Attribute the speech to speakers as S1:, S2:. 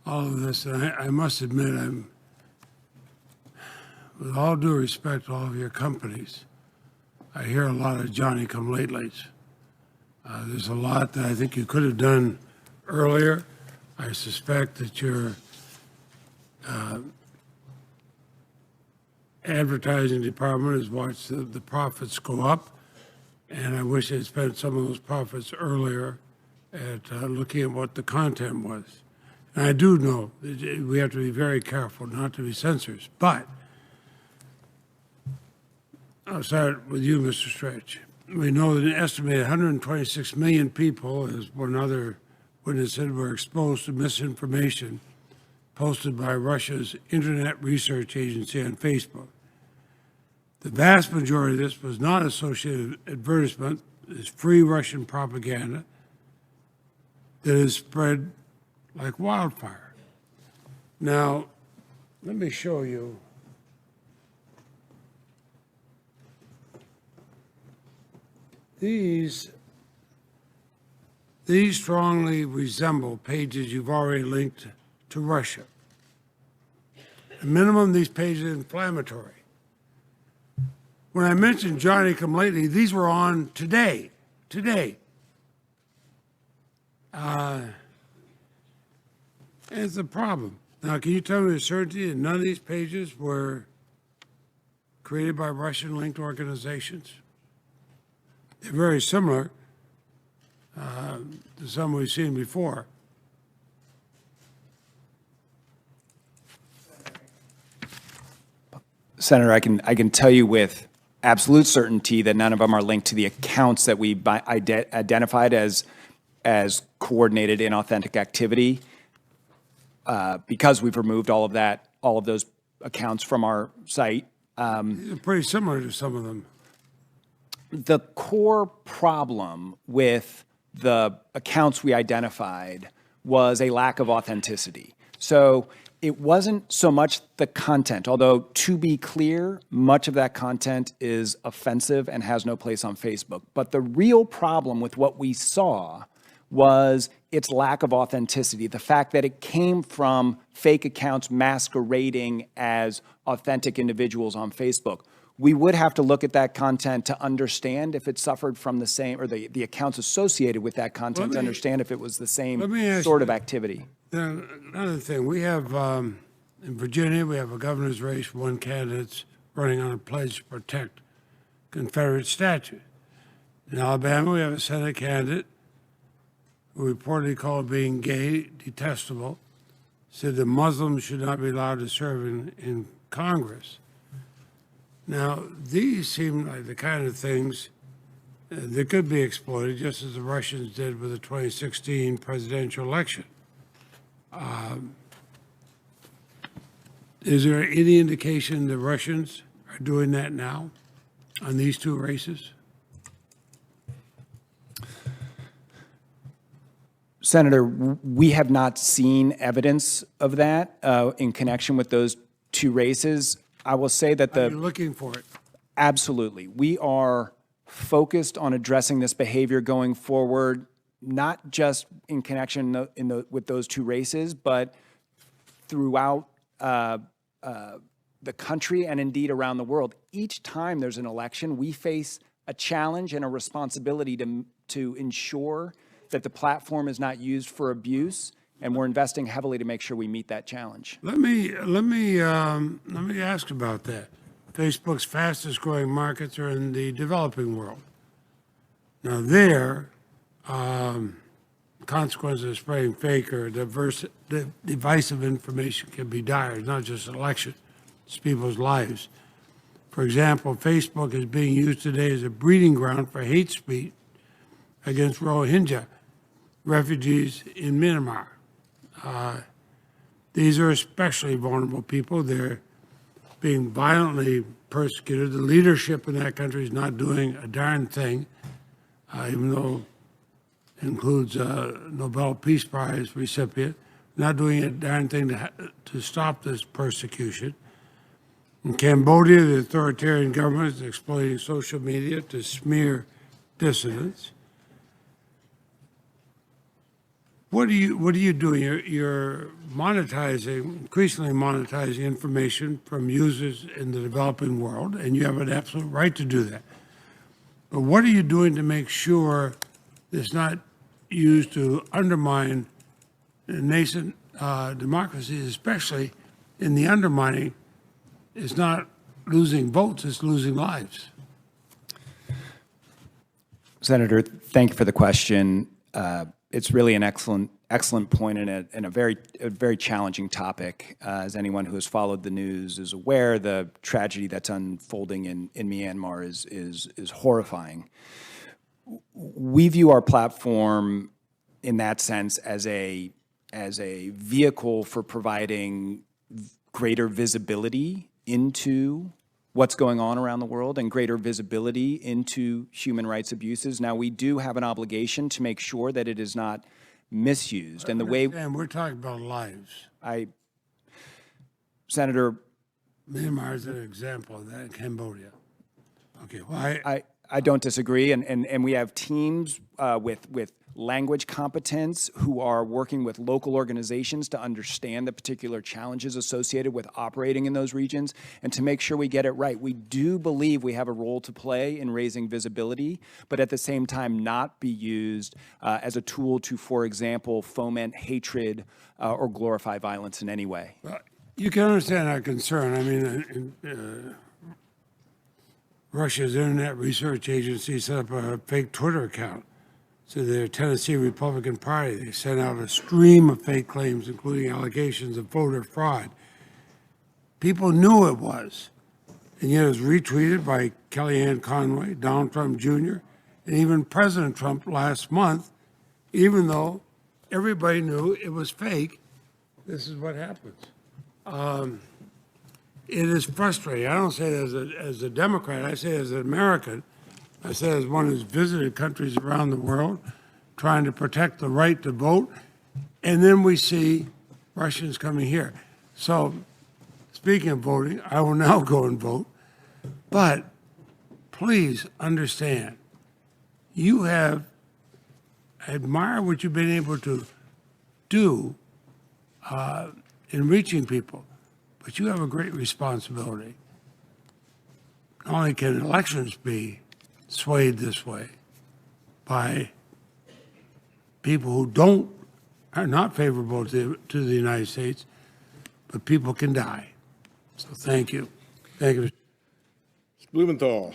S1: all of this, and I must admit, with all due respect to all of your companies, I hear a lot of Johnny-come-latelys. There's a lot that I think you could have done earlier. I suspect that your advertising department has watched the profits go up, and I wish they'd spent some of those profits earlier at looking at what the content was. And I do know that we have to be very careful not to be censors, but I'll start with you, Mr. Stretch. We know that an estimated 126 million people, as one other witness said, were exposed to misinformation posted by Russia's Internet Research Agency on Facebook. The vast majority of this was not associated advertisement. It's free Russian propaganda that is spread like wildfire. Now, let me show you. These strongly resemble pages you've already linked to Russia. At minimum, these pages are inflammatory. When I mentioned Johnny-come-lately, these were on today. And it's a problem. Now, can you tell me with certainty that none of these pages were created by Russian-linked organizations? They're very similar to some we've seen before.
S2: Senator, I can tell you with absolute certainty that none of them are linked to the accounts that we identified as coordinated inauthentic activity, because we've removed all of those accounts from our site.
S1: These are pretty similar to some of them.
S2: The core problem with the accounts we identified was a lack of authenticity. So it wasn't so much the content, although to be clear, much of that content is offensive and has no place on Facebook. But the real problem with what we saw was its lack of authenticity, the fact that it came from fake accounts masquerading as authentic individuals on Facebook. We would have to look at that content to understand if it suffered from the same, or the accounts associated with that content to understand if it was the same sort of activity.
S1: Another thing, we have, in Virginia, we have a governor's race, one candidate's running on a pledge to protect Confederate statues. In Alabama, we have a Senate candidate who reportedly called being gay detestable, said that Muslims should not be allowed to serve in Congress. Now, these seem like the kind of things that could be exploited, just as the Russians did with the 2016 presidential election. Is there any indication the Russians are doing that now on these two races?
S2: Senator, we have not seen evidence of that in connection with those two races. I will say that
S1: Are you looking for it?
S2: Absolutely. We are focused on addressing this behavior going forward, not just in connection with those two races, but throughout the country and indeed around the world. Each time there's an election, we face a challenge and a responsibility to ensure that the platform is not used for abuse, and we're investing heavily to make sure we meet that challenge.
S1: Let me ask about that. Facebook's fastest growing markets are in the developing world. Now there, consequences of spreading fake or divisive information can be dire. It's not just an election, it's people's lives. For example, Facebook is being used today as a breeding ground for hate speech against Rohingya refugees in Myanmar. These are especially vulnerable people. They're being violently persecuted. The leadership in that country is not doing a darn thing, even though it includes a Nobel Peace Prize recipient, not doing a darn thing to stop this persecution. In Cambodia, the authoritarian government is exploiting social media to smear dissidents. what are you doing? You're monetizing, increasingly monetizing information from users in the developing world, and you have an absolute right to do that. But what are you doing to make sure it's not used to undermine nascent democracies, especially in the undermining? It's not losing votes, it's losing lives.
S2: Senator, thank you for the question. It's really an excellent point and a very challenging topic. As anyone who has followed the news is aware, the tragedy that's unfolding in Myanmar is horrifying. We view our platform in that sense as a vehicle for providing greater visibility into what's going on around the world and greater visibility into human rights abuses. Now, we do have an obligation to make sure that it is not misused. And the way
S1: we're talking about lives.
S2: Senator,
S1: Myanmar is an example of that in Cambodia. Okay, well,
S2: I don't disagree, and we have teams with language competence who are working with local organizations to understand the particular challenges associated with operating in those regions and to make sure we get it right. We do believe we have a role to play in raising visibility, but at the same time not be used as a tool to, for example, foment hatred or glorify violence in any way.
S1: well, you can understand our concern. I mean, Russia's Internet Research Agency set up a fake Twitter account to their Tennessee Republican Party. They sent out a stream of fake claims, including allegations of voter fraud. People knew it was, and yet it was retweeted by Kellyanne Conway, Donald Trump Jr., and even President Trump last month, even though everybody knew it was fake. This is what happens. It is frustrating. I don't say it as a Democrat. I say it as an American. I say as one who's visited countries around the world trying to protect the right to vote, and then we see Russians coming here. So, speaking of voting, I will now go and vote. But please understand, I admire what you've been able to do in reaching people, but you have a great responsibility. Not only can elections be swayed this way by people who are not favorable to the United States, but people can die. So thank you. Thank you.
S3: Blumenthal.